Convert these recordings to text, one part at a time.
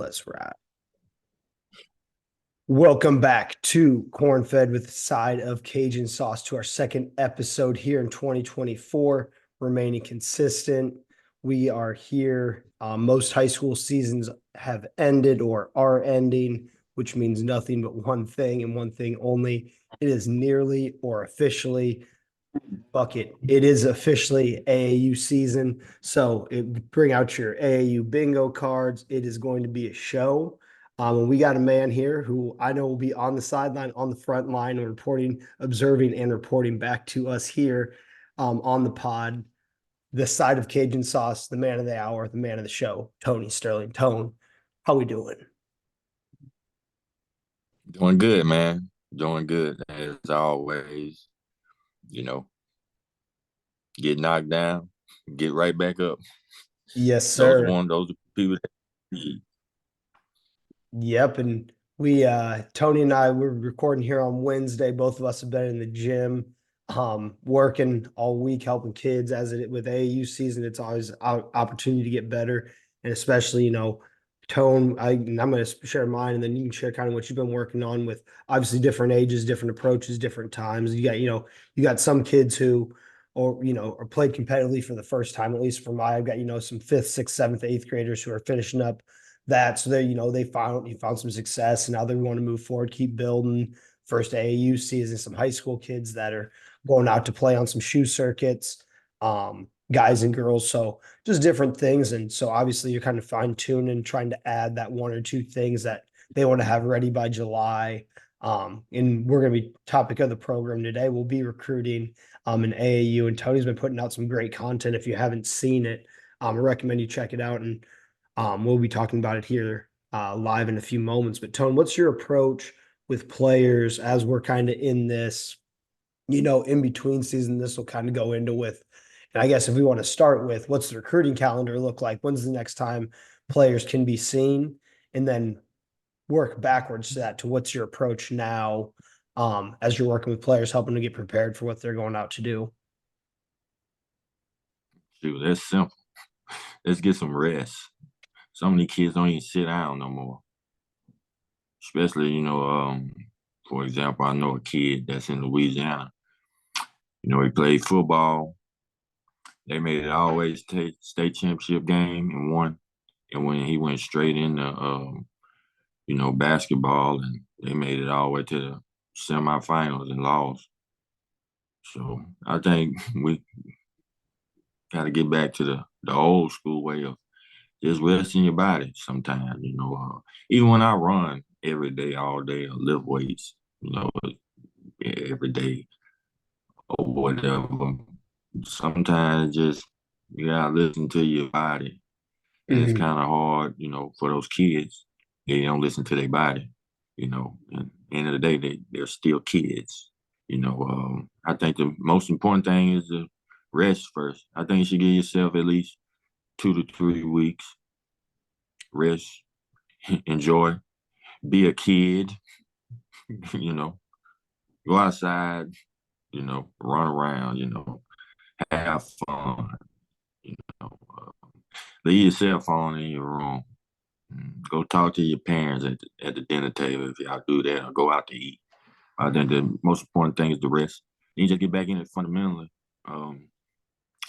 Let's wrap. Welcome back to Corn Fed with a side of Cajun sauce to our second episode here in 2024, remaining consistent. We are here. Most high school seasons have ended or are ending, which means nothing but one thing and one thing only. It is nearly or officially bucket. It is officially AAU season. So bring out your AAU bingo cards. It is going to be a show. And we got a man here who I know will be on the sideline, on the front line, and reporting, observing, and reporting back to us here on the pod. The side of Cajun sauce, the man of the hour, the man of the show, Tony Sterling. Tone, how we doing? Doing good, man. Doing good as always. You know, get knocked down, get right back up. Yes, Those sir. one, those are people that need. Yep, and we Tony and I we're recording here on Wednesday. Both of us have been in the gym, working all week, helping kids as it with AAU season. It's always an opportunity to get better, and especially Tone. I'm going to share mine, and then you can share kind of what you've been working on with obviously different ages, different approaches, different times. You got some kids who. Or are played competitively for the first time. At least for my, I've got some fifth, sixth, seventh, eighth graders who are finishing up that. So they found some success and now they want to move forward, keep building. First AAU season, some high school kids that are going out to play on some shoe circuits, guys and girls. So just different things. And so obviously you're kind of fine tuning, trying to add that one or two things that they want to have ready by July. And we're going to be topic of the program today. We'll be recruiting in AAU, and Tony's been putting out some great content. If you haven't seen it, I recommend you check it out. And we'll be talking about it here live in a few moments. But Tone, what's your approach with players as we're kind of in this, in between season? This will kind of go into with, and I guess if we want to start with, what's the recruiting calendar look like? When's the next time players can be seen? And then work backwards to that to what's your approach now as you're working with players, helping to get prepared for what they're going out to do. Shoot, that's simple. Let's get some rest. Some of these kids don't even sit down no more. Especially, for example, I know a kid that's in Louisiana. He played football. They made it all the way to state championship game and won. And when he went straight into basketball, and they made it all the way to the semifinals and lost. So I think we got to get back to the old school way of just resting your body sometimes. Even when I run every day, all day, or lift weights, every day or whatever, sometimes just you got to listen to your body. And it's Mm-hmm. kind of hard, for those kids. They don't listen to their body, And at the end of the day, they're still kids. I think the most important thing is to rest first. I think you should give yourself at least 2 to 3 weeks rest, enjoy, be a kid, you know, go outside, run around, have fun, you know, leave your cell phone in your room. Go talk to your parents at the dinner table if y'all do that, or go out to eat. I think the most important thing is the rest. You just get back in it fundamentally,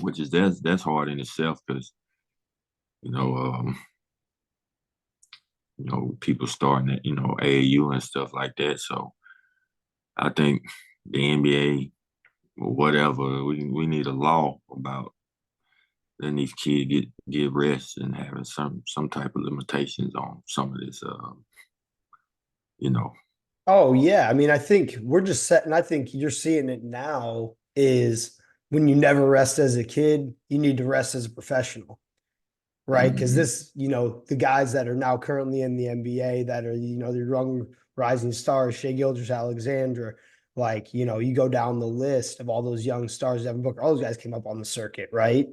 which is that's hard in itself because you know um, people starting at AAU and stuff like that. So I think the NBA or whatever we need a law about letting these kids get rest and having some type of limitations on some of this. You know, Oh yeah, I mean, I think we're just setting. I think you're seeing it now is when you never rest as a kid, you need to rest as a professional, right? Because hmm the guys that are now currently in the NBA that are, the young rising stars, Shea Gilgeous-Alexander, like, you go down the list of all those young stars, Devin Booker, all those guys came up on the circuit, right?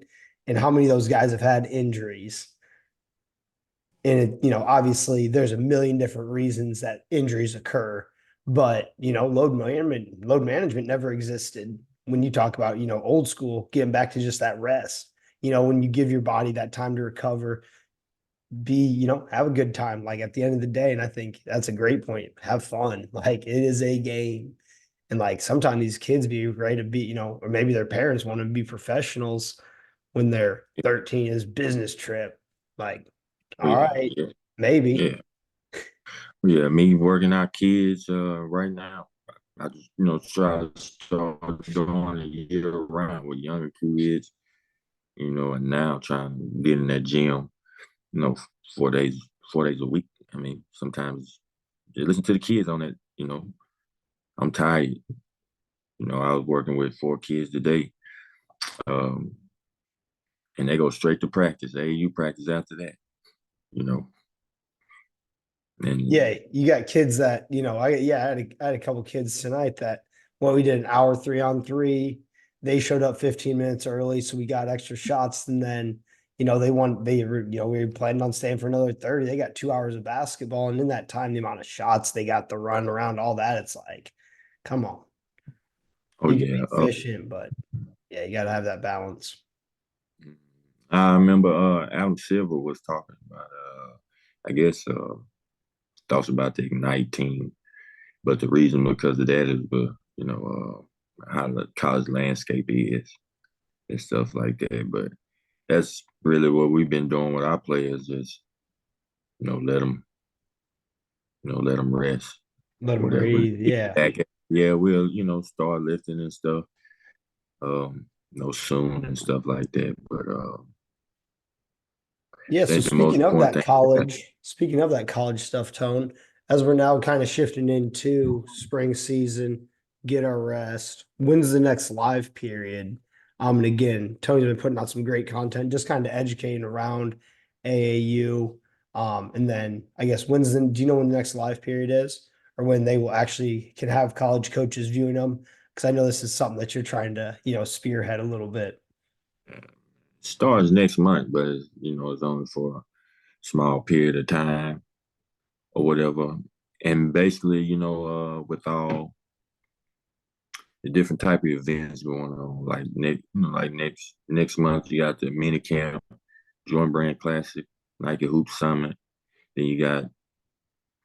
And how many of those guys have had injuries? And obviously there's a million different reasons that injuries occur, but load management never existed when you talk about old school, getting back to just that rest. When you give your body that time to recover, have a good time, like at the end of the day. And I think that's a great point. Have fun. Like it is a game. And like sometimes these kids be ready to be, or maybe their parents want to be professionals when they're 13 is business trip. Like, Oh all yeah, right, yeah, maybe. yeah, yeah. Me working out kids right now. I just try to start doing a year round with younger kids. And now trying to get in that gym. 4 days, 4 days a week. I mean, sometimes just listen to the kids on that. I'm tired. I was working with 4 kids today, um, and they go straight to practice. AAU practice after that. You know, and Yeah, you got kids that, I had a couple kids tonight that we did an hour 3-on-3. They showed up 15 minutes early, so we got extra shots. And then, we were planning on staying for another 30. They got 2 hours of basketball. And in that time, the amount of shots they got to run around, all that, it's like, come on. oh You can be yeah, efficient, but yeah, you got to have that balance. I remember Adam Silver was talking about I guess thoughts about the Ignite team, but the reason because of that is how the college landscape is and stuff like that. But that's really what we've been doing with our players, just let them let them rest, Let them whatever. breathe. Yeah. Yeah, we'll start lifting and stuff, soon and stuff like that. But Yeah, I so think the most important thing. speaking of that college stuff, Tone, as we're now kind of shifting into spring season, get our rest. When's the next live period? And again, Tony's been putting out some great content, just kind of educating around AAU. And then I guess do you know when the next live period is, or when they will actually can have college coaches viewing them? Because I know this is something that you're trying to, spearhead a little bit. Starts next month, but it's only for a small period of time or whatever. And basically, with all the different type of events going on, like next month, you got the mini camp, Jordan Brand Classic, Nike Hoop Summit. Then you got,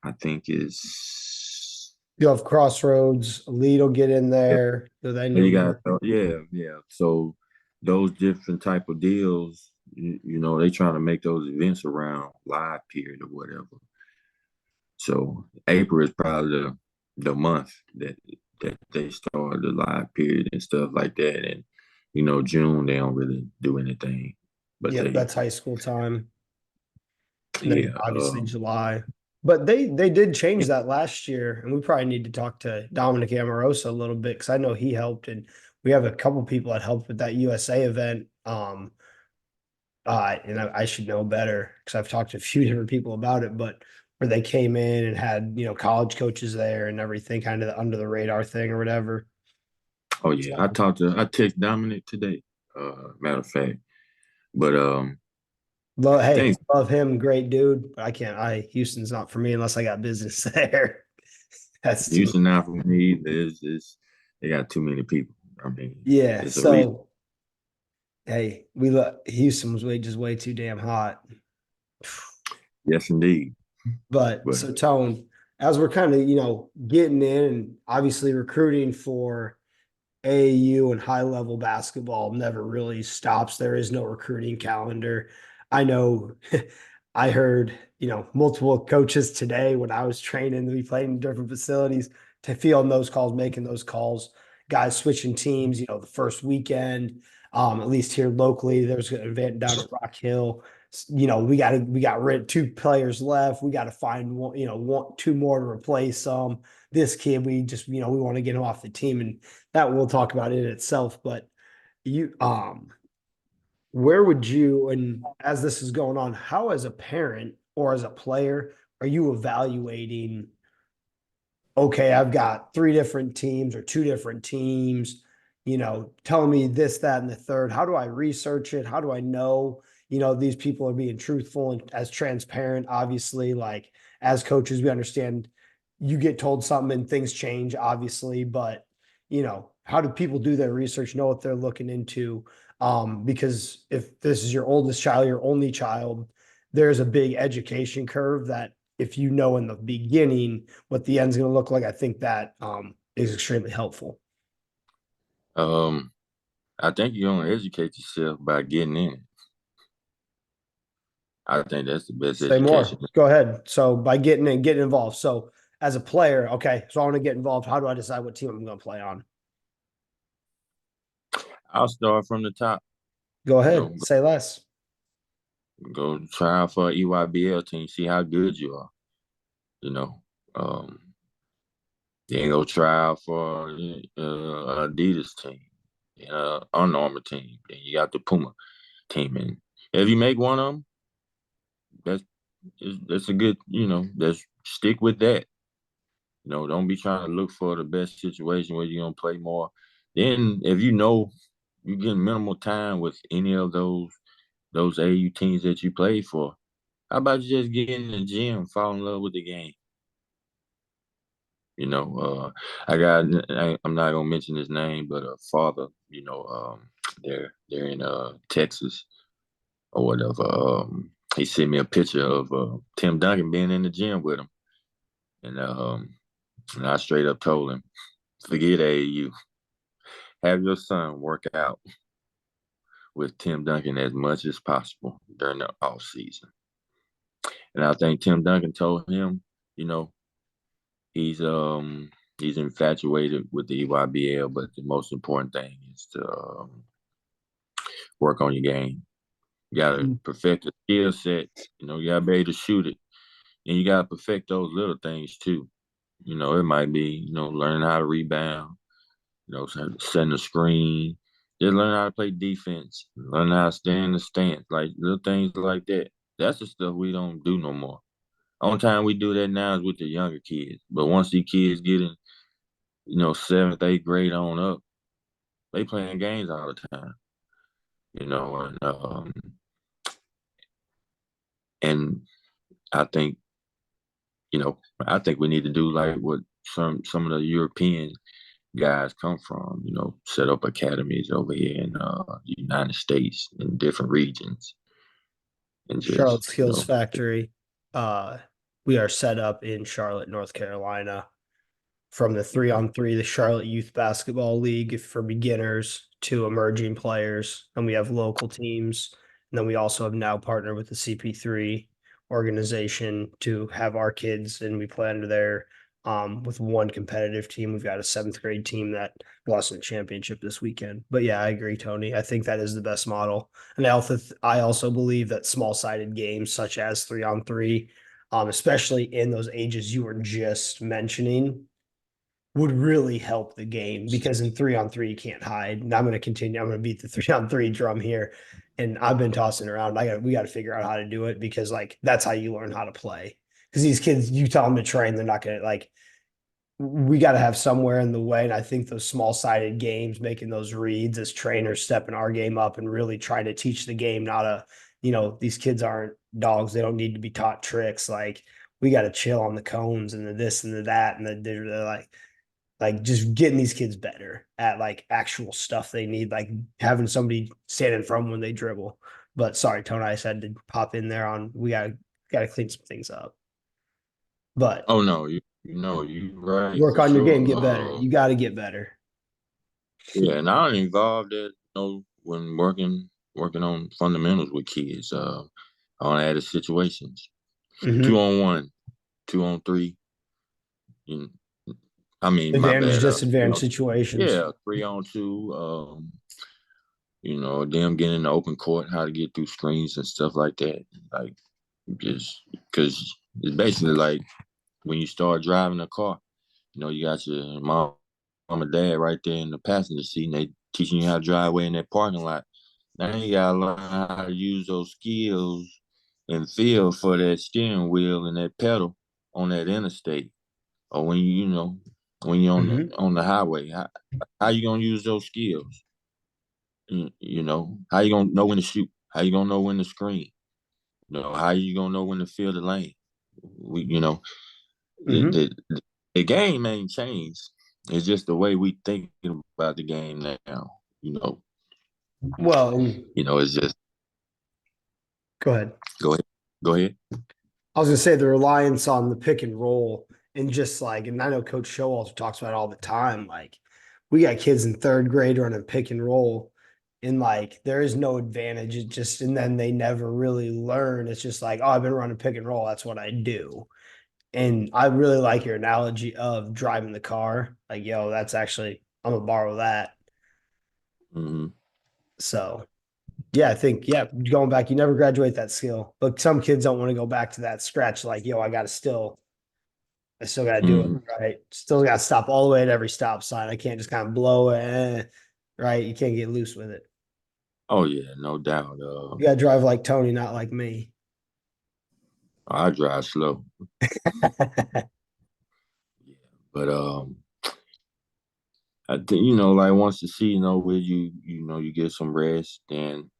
I think is You have Crossroads, Elite will get in yeah, there. So then you you'll got go. yeah, yeah. So those different type of deals, they trying to make those events around live period or whatever. So April is probably the month that they start the live period and stuff like that. And June they don't really do anything, but Yep, they that's high school time. And then yeah obviously July. But they did change that last year, and we probably need to talk to Dominic Amorosa a little bit because I know he helped, and we have a couple people that helped with that USA event. And I should know better because I've talked to a few different people about it, but where they came in and had college coaches there and everything, kind of the under the radar thing or whatever. oh yeah So I text Dominic today. Matter of fact, but hey, thanks. love him, great dude. But I can't. Houston's not for me unless I got business there. That's too. Houston not for me either. They got too many people. I mean, Yeah. it's a reason. So hey, we look. Houston was way too damn hot. Yes, indeed. But But so Tone, as we're kind of getting in and obviously recruiting for AAU and high level basketball never really stops. There is no recruiting calendar. I know I heard, multiple coaches today when I was training, we played in different facilities to field those calls, making those calls, guys switching teams, the first weekend, at least here locally, there's an event down at Rock Hill. We got rid 2 players left. We got to find one, two more to replace this kid. We just, we want to get him off the team. And that we'll talk about it in itself. But you where would you, and as this is going on, how as a parent or as a player are you evaluating, okay, I've got 3 different teams or 2 different teams, telling me this, that, and the third. How do I research it? How do I know, these people are being truthful and as transparent? Obviously, like as coaches, we understand you get told something and things change, obviously, but how do people do their research, know what they're looking into? Because if this is your oldest child, your only child, there's a big education curve that if you know in the beginning what the end's going to look like, I think that is extremely helpful. Um, I think you're gonna educate yourself by getting in it. I think that's the best Say education. more. Go ahead. So by getting in, getting involved. So as a player, okay, so I want to get involved. How do I decide what team I'm going to play on? I'll start from the top. Go You know, ahead. Say less. go try out for an EYBL team, see how good you are. You know, um, then go try out for Adidas team, Under Armour team. Then you got the Puma team, and if you make one of them, that's that's a good. That's stick with that. Don't be trying to look for the best situation where you're gonna play more. Then if you know you get minimal time with any of those AU teams that you play for, how about you just get in the gym, fall in love with the game? You know, I'm not gonna mention his name, but a father, they're in Texas or whatever. He sent me a picture of Tim Duncan being in the gym with him, and I straight up told him, forget AAU, have your son work out with Tim Duncan as much as possible during the off season. And I think Tim Duncan told him, you know, he's he's infatuated with the EYBL, but the most important thing is to work on your game. You gotta Mm. perfect the skill set. You gotta be able to shoot it, and you gotta perfect those little things too. It might be learning how to rebound, setting a screen, just learn how to play defense, learn how to stay in the stance, like little things like that. That's the stuff we don't do no more. Only time we do that now is with the younger kids. But once these kids get in, seventh, eighth grade on up, they playing games all the time. And I think, I think we need to do like what some of the European guys come from, set up academies over here in the United States in different regions and just, Charlotte Skills Factory. Uh, we are set up in Charlotte, North Carolina. From the 3-on-3, the Charlotte Youth Basketball League for beginners to emerging players. And we have local teams. And then we also have now partnered with the CP3 organization to have our kids, and we play under there with one competitive team. We've got a seventh grade team that lost in the championship this weekend. But yeah, I agree, Tony. I think that is the best model. And I also believe that small sided games such as 3-on-3, especially in those ages you were just mentioning, would really help the game because in 3-on-3 you can't hide. And I'm going to continue. I'm going to beat the 3-on-3 drum here, and I've been tossing around. We got to figure out how to do it because like that's how you learn how to play. Because these kids, you tell them to train, they're not going to like. We got to have somewhere in the way, and I think those small sided games, making those reads as trainers, stepping our game up and really trying to teach the game. Not a, these kids aren't dogs. They don't need to be taught tricks. Like we got to chill on the cones and the this and the that, and they're like just getting these kids better at like actual stuff they need, like having somebody stand in front when they dribble. But sorry, Tony, I said to pop in there on we gotta clean some things up. But oh no, you right work for on your game, sure. get better. You gotta get better. Yeah, and I'm involved at when working on fundamentals with kids. On added situations, Mm-hmm. 2-on-1, 2-on-3. You I mean, my Advantage, bad. disadvantage situations. Yeah, 3-on-2. Them getting in the open court, how to get through screens and stuff like that. Like, just because it's basically like when you start driving a car, you got your mom and dad right there in the passenger seat, and they teaching you how to drive away in that parking lot. Now you gotta learn how to use those skills and feel for that steering wheel and that pedal on that interstate, or when you're on Mm-hmm. the highway. How you gonna use those skills? How you gonna know when to shoot? How you gonna know when to screen? How you gonna know when to fill the lane? We, the, Mm-hmm. the game ain't changed. It's just the way we think about the game now. You know, Well, and it's just go ahead. go ahead. Go ahead. I was gonna say the reliance on the pick and roll and just like, and I know Coach Showalter talks about it all the time. Like, we got kids in third grade running pick and roll, and like there is no advantage. It just and then they never really learn. It's just like, oh, I've been running pick and roll. That's what I do. And I really like your analogy of driving the car. Like, yo, that's actually I'm gonna borrow that. Hmm. So yeah, I think yeah, going back, you never graduate that skill. But some kids don't want to go back to that scratch. Like, yo, I still got to do it, Hmm. right? Still got to stop all the way at every stop sign. I can't just kind of blow it, right? You can't get loose with it. Oh yeah, no doubt. You got to drive like Tony, not like me. I drive slow. Yeah. But I think like once the season over, you get some rest. And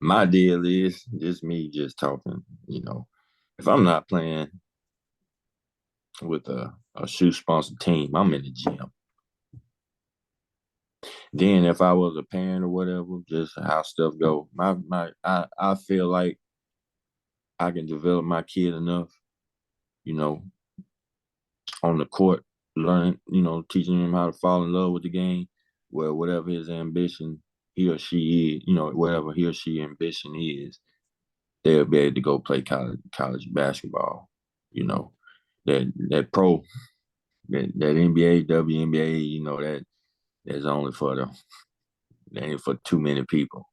my deal is just me just talking. If I'm not playing with a shoe sponsor team, I'm in the gym. Then if I was a parent or whatever, just how stuff go. I feel like I can develop my kid enough, you know, on the court, learning, teaching him how to fall in love with the game, where whatever his ambition he or she is, whatever he or she ambition is, they'll be able to go play college basketball. You know, that pro that NBA, WNBA, that's only for that ain't for too many people.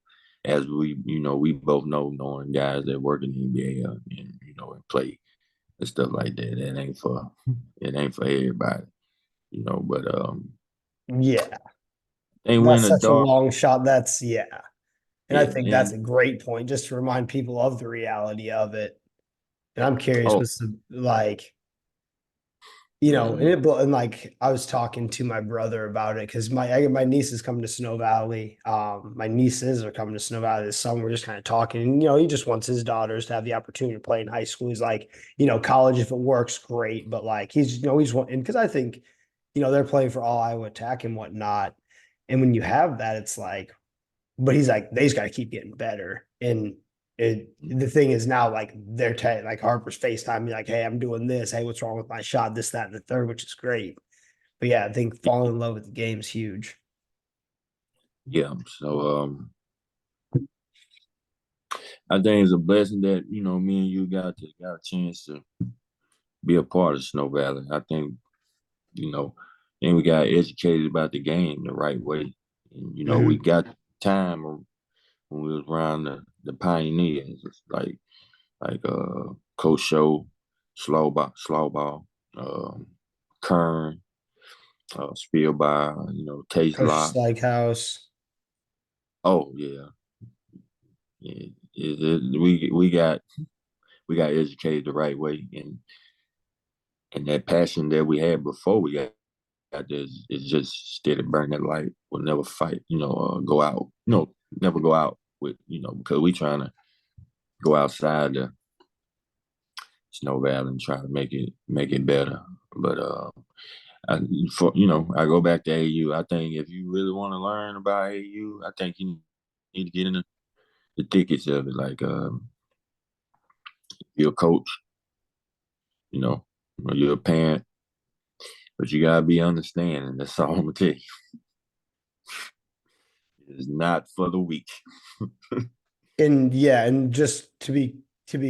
As we both know, knowing guys that work in the NBA and play and stuff like that, it ain't for everybody. But Yeah, they win that's a such a dark. long shot. That's yeah. And I think that's And a great point just to remind people of the reality of it. And I'm curious, oh, what's the like, mm, and like I was talking to my brother about it because my niece is coming to Snow Valley. My nieces are coming to Snow Valley this summer. We're just kind of talking. And, he just wants his daughters to have the opportunity to play in high school. He's like, college if it works, great. But like he's wanting because I think, they're playing for all Iowa Tech and whatnot. And when you have that, it's like, but he's like, they just got to keep getting better. And the thing is now, like like Harper's FaceTime me, like, hey, I'm doing this. Hey, what's wrong with my shot? This, that, and the third, which is great. But yeah, I think falling in love with the game is huge. yeah. So I think it's a blessing that me and you got a chance to be a part of Snow Valley. I think you know, and we got educated about the game the right way. And, we Mhm. got time when we was around the pioneers, Coach Show, Slowball, Kern, Spielby, Taste Coach Lock. Slighthouse. Oh yeah, yeah. We got educated the right way, and that passion that we had before we got this is just steady burn that light. We'll never fight, go out, never go out with, because we trying to go outside the Snow Valley and try to make it better. But I, I go back to AU. I think if you really want to learn about AU, I think you need to get in the thickets of it. Like you're a coach, you know, or you're a parent, but you gotta be understanding. That's all I'm gonna tell you. It's not for the weak. And yeah, and just to be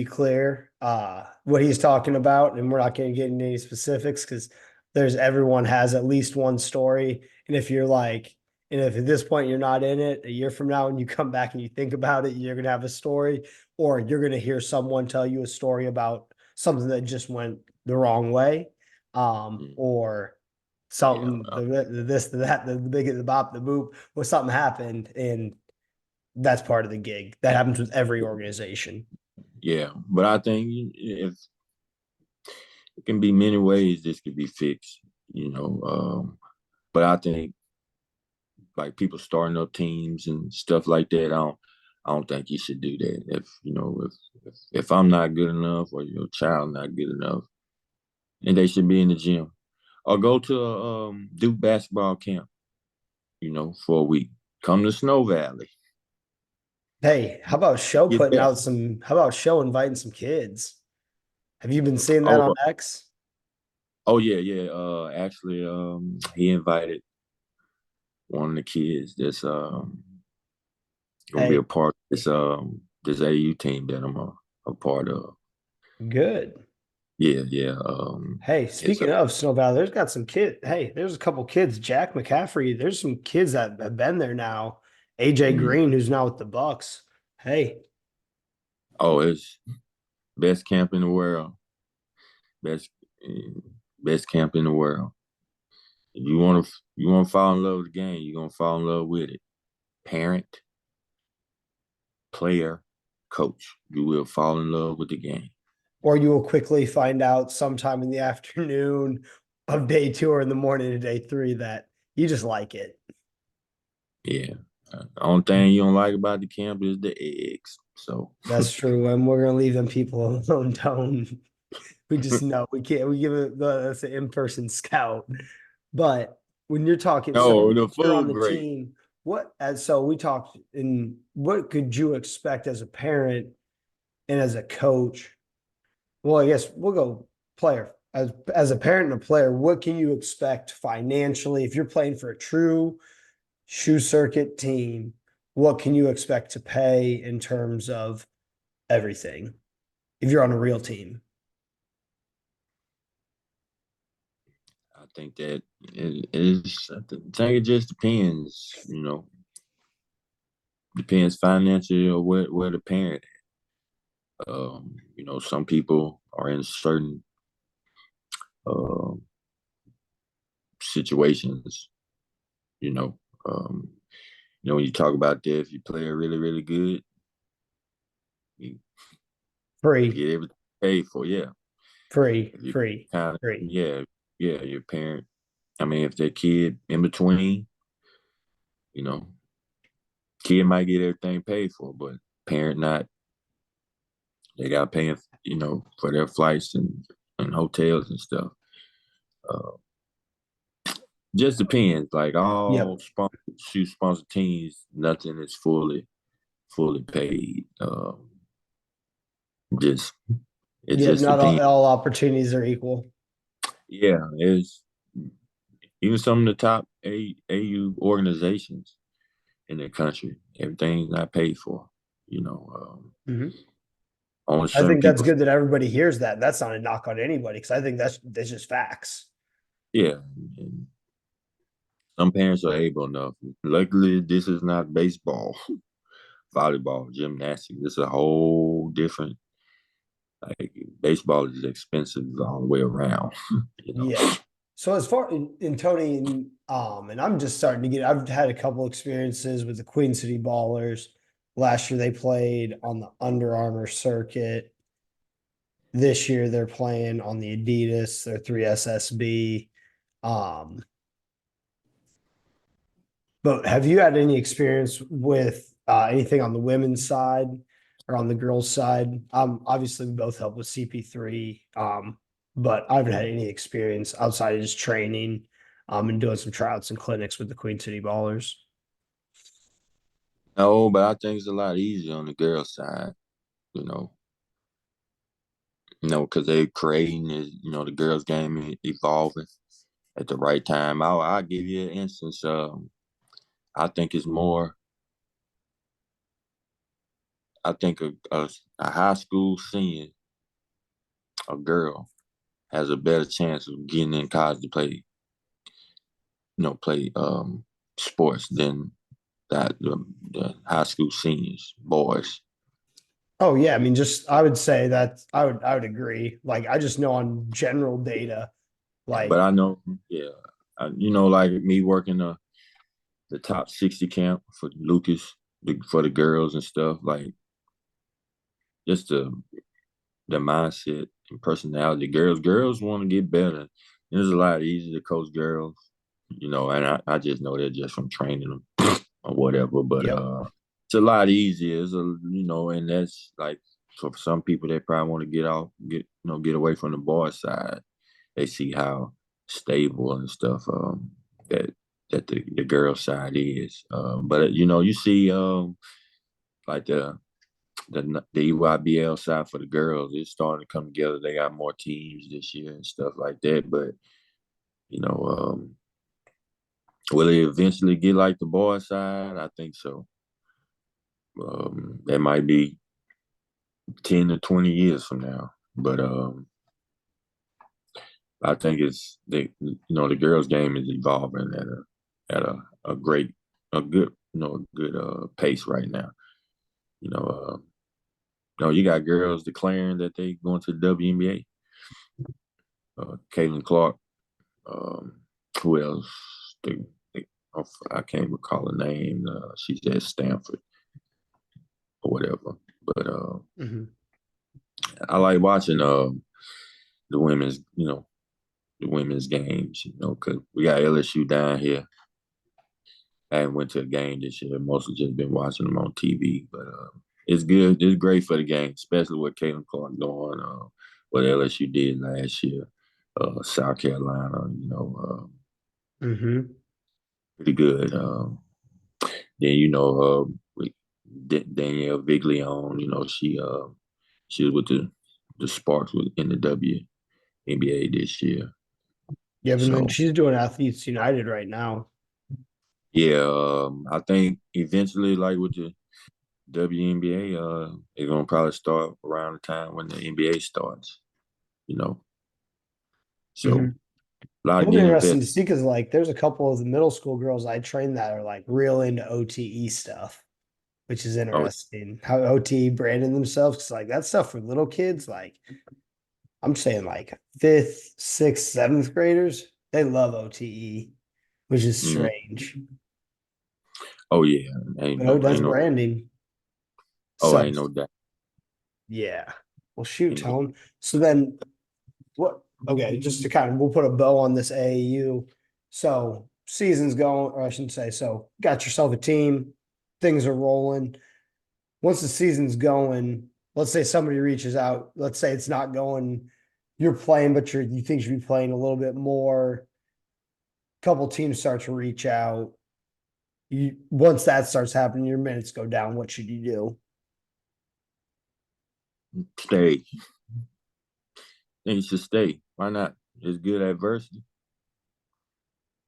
clear, what he's talking about, and we're not going to get into any specifics because there's everyone has at least one story. And if you're like, and if at this point you're not in it, a year from now, when you come back and you think about it, you're gonna have a story, or you're gonna hear someone tell you a story about something that just went the wrong way, or Yeah, something the this, the that, the big, the bop, the boop, or something happened, and that's part of the gig. That happens with every organization. yeah. But I think if it can be many ways this could be fixed, but I think like people starting up teams and stuff like that. I don't think you should do that. If I'm not good enough or your child not good enough, and they should be in the gym or go to a Duke basketball camp, for a week. Come to Snow Valley. Hey, how about show Get putting that. out some, how about show inviting some kids? Have you been seeing that Oh, on X? oh yeah, yeah. Actually, he invited one of the kids that's gonna be Hey, a part of this AU team that I'm a part of. good. Yeah, yeah. Hey, It's speaking of Snow Valley, there's got some kid. Hey, there's a couple kids. Jack McCaffrey. There's some kids that have been there now. AJ mm, Green, who's now with the Bucks. Hey, oh, it's best camp in the world. Best mm, best camp in the world. If you want to fall in love with the game, you're gonna fall in love with it. Parent, player, coach. You will fall in love with the game. or you will quickly find out sometime in the afternoon of day two or in the morning of day three that you just like it. Yeah. The only thing you don't like about the camp is the eggs. So That's true. And we're gonna leave them people alone. Don't we just know we can't we give it that's an in-person scout. But when you're talking, so no, the you're on food the great. team, what as so we talked in what could you expect as a parent and as a coach? Well, I guess we'll go player. As a parent and a player, what can you expect financially if you're playing for a true shoe circuit team? What can you expect to pay in terms of everything if you're on a real team? I think that it is. I think it just depends. Depends financially or where the parent. Some people are in certain uh, situations. You know, um, when you talk about that, if you play really really good, you Free, get everything paid for. Yeah, free, if you free, kind of free. yeah, your parent. I mean, if that kid in between, you know, kid might get everything paid for, but parent not. They got paying, for their flights and hotels and stuff. Uh, just depends. Like all Yep. shoe sponsor teams, nothing is fully paid. Just it Yep. just Not depends. all opportunities are equal. Yeah, it's even some of the top AU organizations in the country. Everything's not paid for. Mhm. Only I certain think that's people. good that everybody hears that. That's not a knock on anybody because I think that's just facts. Yeah, and some parents are able enough. Luckily, this is not baseball, volleyball, gymnastics. It's a whole different. Like baseball is expensive all the way around. you know. Yeah. So as far in Tony and I'm just starting to get I've had a couple experiences with the Queen City Ballers. Last year they played on the Under Armour circuit. This year they're playing on the Adidas, their 3SSB. Um, but have you had any experience with anything on the women's side or on the girls' side? Obviously we both help with CP3, but I haven't had any experience outside of just training and doing some tryouts and clinics with the Queen City Ballers. No, but I think it's a lot easier on the girls' side. You know, because they're creating is the girls' game evolving at the right time. I'll give you an instance. I think it's more. I think a high school senior, a girl, has a better chance of getting in college to play sports than the high school seniors, boys. Oh yeah, I mean, just I would say that I would agree. Like I just know on general data, But like I know, yeah, like me working the top 60 camp for Lucas, for the girls and stuff, like just the mindset and personality. Girls want to get better. It's a lot easier to coach girls, and I just know that just from training them or whatever. But yep, it's a lot easier. And that's like so for some people that probably want to get away from the boys side. They see how stable and stuff that the girl side is. But you see like the EYBL side for the girls, it's starting to come together. They got more teams this year and stuff like that. But you know, will it eventually get like the boys side? I think so. That might be 10 to 20 years from now. But I think the girls' game is evolving at a great, a good, good pace right now. You know, you got girls declaring that they going to the WNBA. Caitlin Clark, um, who else? The, the, I can't recall the name. She's at Stanford or whatever. But Mhm. I like watching the women's, the women's games. Because we got LSU down here. I haven't went to a game this year. Mostly just been watching them on TV. But it's good. It's great for the game, especially with Caitlin Clark doing what LSU did last year. South Carolina, Mhm. pretty good. Then Danielle Viglione, she was with the Sparks in the WNBA this year. Yeah, but then So she's doing Athletes United right now. yeah, I think eventually, like with the WNBA, they're gonna probably start around the time when the NBA starts. You know, so Mhm. a lot of It'll be getting interesting to invested. see because like there's a couple of the middle school girls I train that are like real into OTE stuff, which is Oh, interesting. How OTE branding themselves because like that stuff for little kids, like I'm saying like fifth, sixth, seventh graders, they love OTE, which is mm, strange. oh yeah, But that's ain't no, branding. oh, So ain't no doubt, yeah. Well, shoot, ain't no. Tone. So then what? Okay, just to kind of we'll put a bow on this AAU. So season's going, or I shouldn't say. So got yourself a team, things are rolling. Once the season's going, let's say somebody reaches out. Let's say it's not going. You're playing, but you think you should be playing a little bit more. Couple teams start to reach out. You once that starts happening, your minutes go down. What should you do? Stay. Then you should stay. Why not? It's good adversity.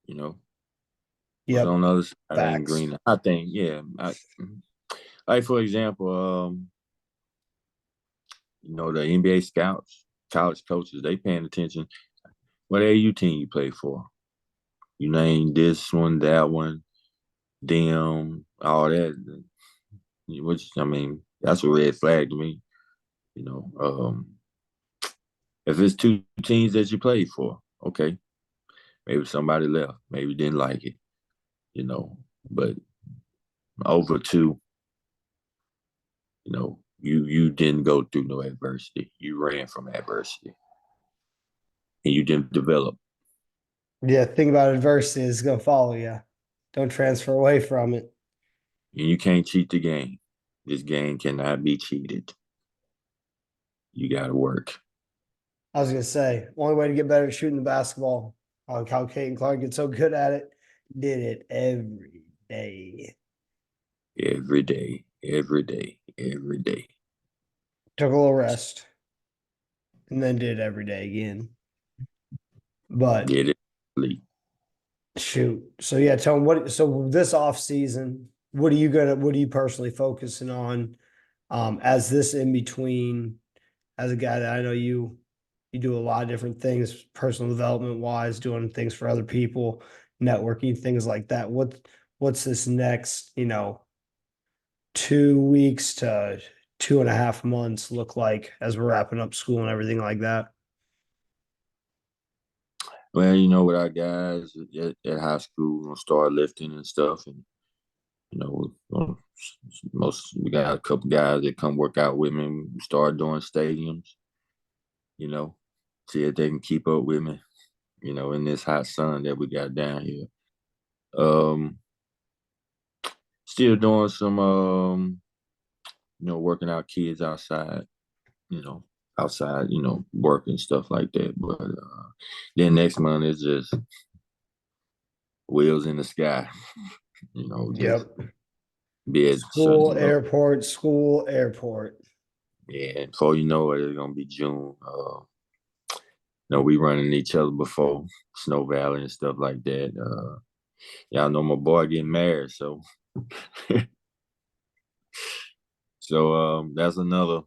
You know, what's Yep, on the other side ain't facts. green. I think, yeah. Like for example, the NBA scouts, college coaches, they paying attention. What AU team you play for? You name this one, that one, them, all that. Which I mean, that's a red flag to me. You know, if it's two teams that you played for, okay, maybe somebody left, maybe didn't like it, but over two, you didn't go through no adversity. You ran from adversity, and you didn't develop. Yeah, think about adversity is gonna follow you. Don't transfer away from it. And you can't cheat the game. This game cannot be cheated. You got to work I was gonna say, only way to get better at shooting the basketball, like how Kate and Clark get so good at it, did it every day. every day, every day, every day. Took a little rest and then did it every day again. But Get it. Sleep. shoot. So yeah, tell them so this off season, what are you personally focusing on as this in between as a guy that I know you do a lot of different things personal development wise, doing things for other people, networking, things like that. What's this next, 2 weeks to 2.5 months look like as we're wrapping up school and everything like that? Well, with our guys at high school, we'll start lifting and stuff, and we got a couple guys that come work out with me. We start doing stadiums. You know, see if they can keep up with me. In this hot sun that we got down here. Um, Still doing some working out kids outside. You know, outside. Work and stuff like that. But then next month is just wheels in the sky. Just Yep. be at sun, School, airport, school, airport. yeah. Before you know it, it's gonna be June. We running each other before Snow Valley and stuff like that. Y'all know my boy getting married, so that's another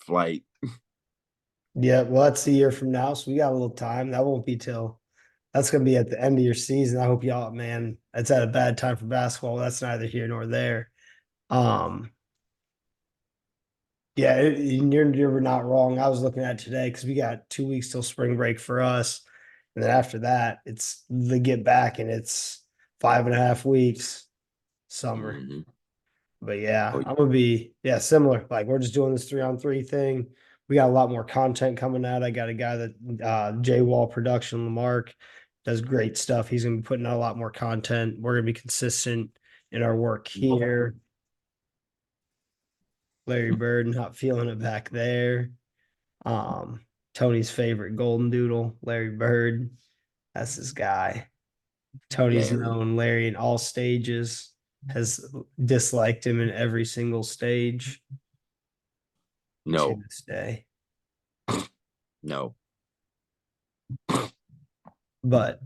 flight. Yeah, well, that's a year from now, so we got a little time. That won't be till that's gonna be at the end of your season. I hope y'all, man, it's at a bad time for basketball. That's neither here nor there. Um, yeah, you're not wrong. I was looking at today because we got 2 weeks till spring break for us, and then after that, it's the get back, and it's 5.5 weeks summer. Mm-hmm. But yeah, Oh, I'm gonna be similar. Like we're just doing this 3-on-3 thing. We got a lot more content coming out. I got a guy that J Wall Production Lamarck does great stuff. He's gonna be putting out a lot more content. We're gonna be consistent in our work here. Larry Bird not feeling it back there. Um, Tony's favorite golden doodle, Larry Bird. That's his guy. Tony's Larry. known Larry in all stages, has disliked him in every single stage to No, this day. no. But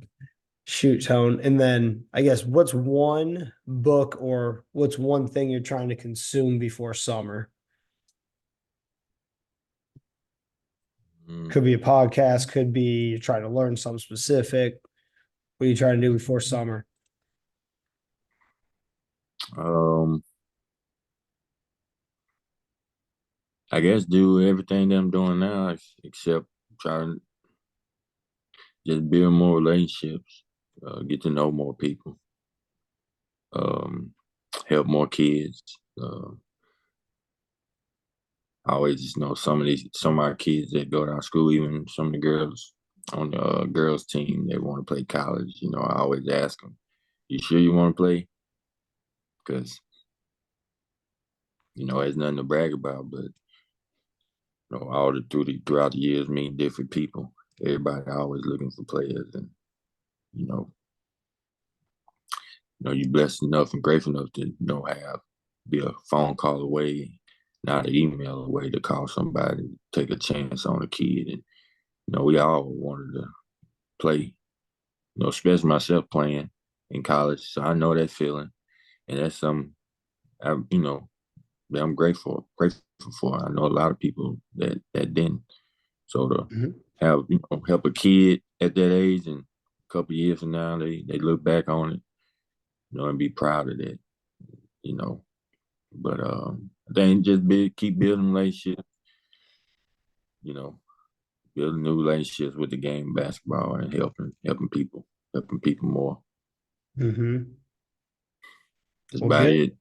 shoot, Tone. And then I guess what's one book or what's one thing you're trying to consume before summer? Mm. Could be a podcast, could be you're trying to learn something specific. What are you trying to do before summer? Um, I guess do everything that I'm doing now, except try to just build more relationships, get to know more people, um, help more kids. I always just know some of our kids that go to our school, even some of the girls on the girls team that want to play college. I always ask them, "You sure you want to play?" Because there's nothing to brag about, but throughout the years, meeting different people. Everybody always looking for players, and you know, you blessed enough and grateful enough to have be a phone call away, not an email away to call somebody, take a chance on a kid, and we all wanted to play. Especially myself playing in college, so I know that feeling, and that's something that I'm grateful for. I know a lot of people that didn't. So to Mhm. have help a kid at that age and a couple of years from now, they look back on it, and be proud of that, you know. But I think just keep building relationships, you know, building new relationships with the game of basketball and helping people more. Mhm. That's Well, about good. it.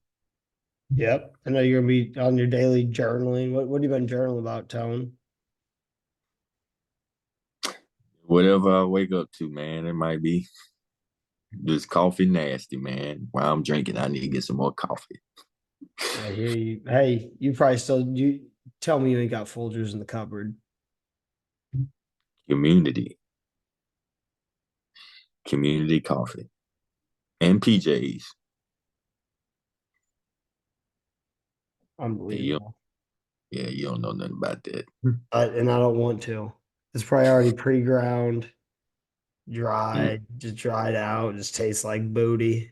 Yep. I know you're gonna be on your daily journaling. What have you been journaling about, Tone? Whatever I wake up to, man, it might be this coffee nasty, man. While I'm drinking, I need to get some more coffee. I hear you. Hey, you probably still you tell me you ain't got Folgers in the cupboard. Community, community coffee, and PJs. Yeah, Unbelievable. you don't know nothing about that. And I don't want to. It's probably already pre-ground, Mm, dried, just dried out, just tastes like booty.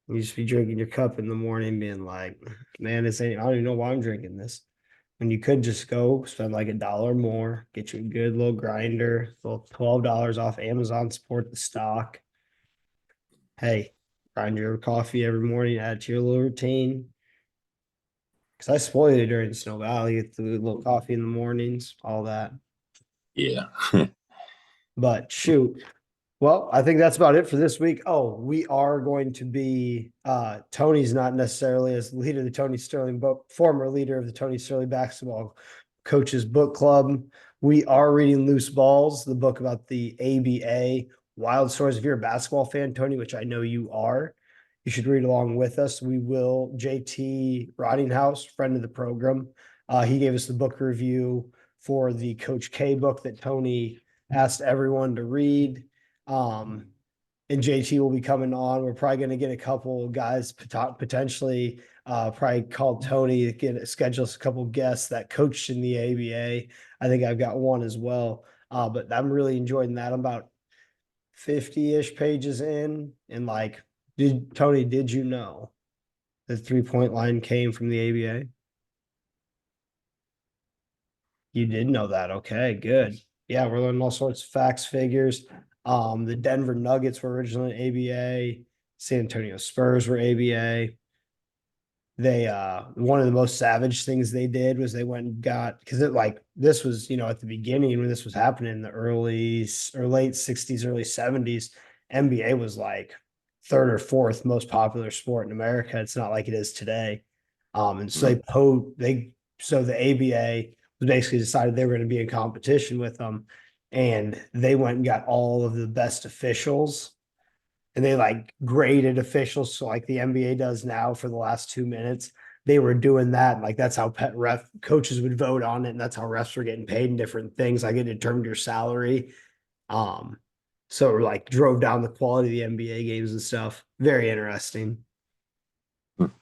You just be drinking your cup in the morning, being like, man, this ain't, I don't even know why I'm drinking this. When you could just go spend like $1 more, get you a good little grinder, little $12 off Amazon, support the stock. Hey, grind your coffee every morning, add it to your little routine. Because I spoil it during Snow Valley, get the little coffee in the mornings, all that. yeah. But shoot, well, I think that's about it for this week. Oh, we are going to be Tony's not necessarily as leader of the Tony Sterling, but former leader of the Tony Sterling basketball coaches book club. We are reading Loose Balls, the book about the ABA wild stories. If you're a basketball fan, Tony, which I know you are, you should read along with us. We will. JT Rottinghouse, friend of the program, he gave us the book review for the Coach K book that Tony asked everyone to read. Um, and JT will be coming on. We're probably going to get a couple guys potentially. Probably call Tony to get schedule a couple guests that coached in the ABA. I think I've got one as well. But I'm really enjoying that. I'm about 50-ish pages in, and like, did you know the 3-point line came from the ABA? You did know that. Okay, good. Yeah, we're learning all sorts of facts, figures. The Denver Nuggets were originally ABA. San Antonio Spurs were ABA. They one of the most savage things they did was they went and got, because it like this was, at the beginning when this was happening in the early or late 60s, early 70s, NBA was like third or fourth most popular sport in America. It's not like it is today. And so Mm. so the ABA basically decided they were going to be in competition with them, and they went and got all of the best officials, and they like graded officials. So like the NBA does now for the last 2 minutes, they were doing that. Like that's how pet ref coaches would vote on it. And that's how refs were getting paid and different things. Like it determined your salary. Um, so it like drove down the quality of the NBA games and stuff. Very interesting. Mm.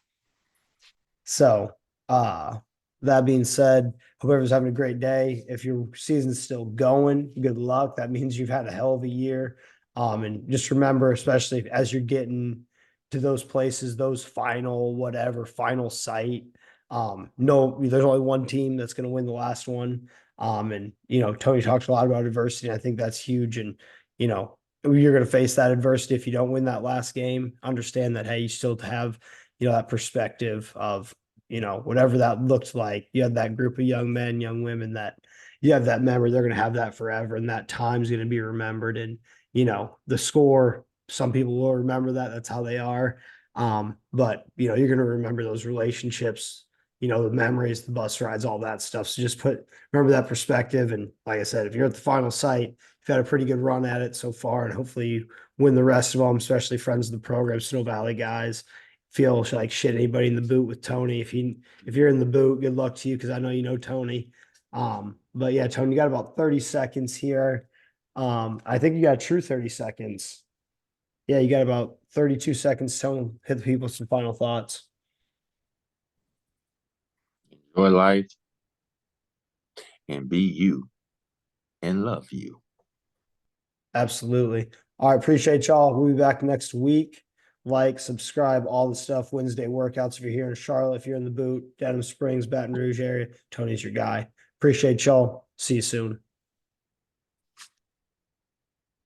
So, uh, that being said, hope everyone's having a great day. If your season's still going, good luck. That means you've had a hell of a year. And just remember, especially as you're getting to those places, those final site. No, there's only one team that's going to win the last one. And Tony talks a lot about adversity, and I think that's huge. And you're going to face that adversity if you don't win that last game. Understand that, hey, you still have that perspective of, whatever that looks like. You have that group of young men, young women that you have that memory. They're going to have that forever, and that time's going to be remembered. And, the score, some people will remember that. That's how they are. But, you're going to remember those relationships, the memories, the bus rides, all that stuff. So just remember that perspective. And like I said, if you're at the final site, you've had a pretty good run at it so far, and hopefully you win the rest of them, especially friends of the program, Snow Valley guys. Feel like shit anybody in the boot with Tony. If you're in the boot, good luck to you, because I know you know Tony. But yeah, Tony, you got about 30 seconds here. I think you got a true 30 seconds. Yeah, you got about 32 seconds. Tony, hit the people with some final thoughts. Enjoy life and be you and love you. Absolutely. All right, appreciate y'all. We'll be back next week. Like, subscribe, all the stuff. Wednesday workouts if you're here in Charlotte, if you're in the boot, Denham Springs, Baton Rouge area. Tony's your guy. Appreciate y'all. See you soon.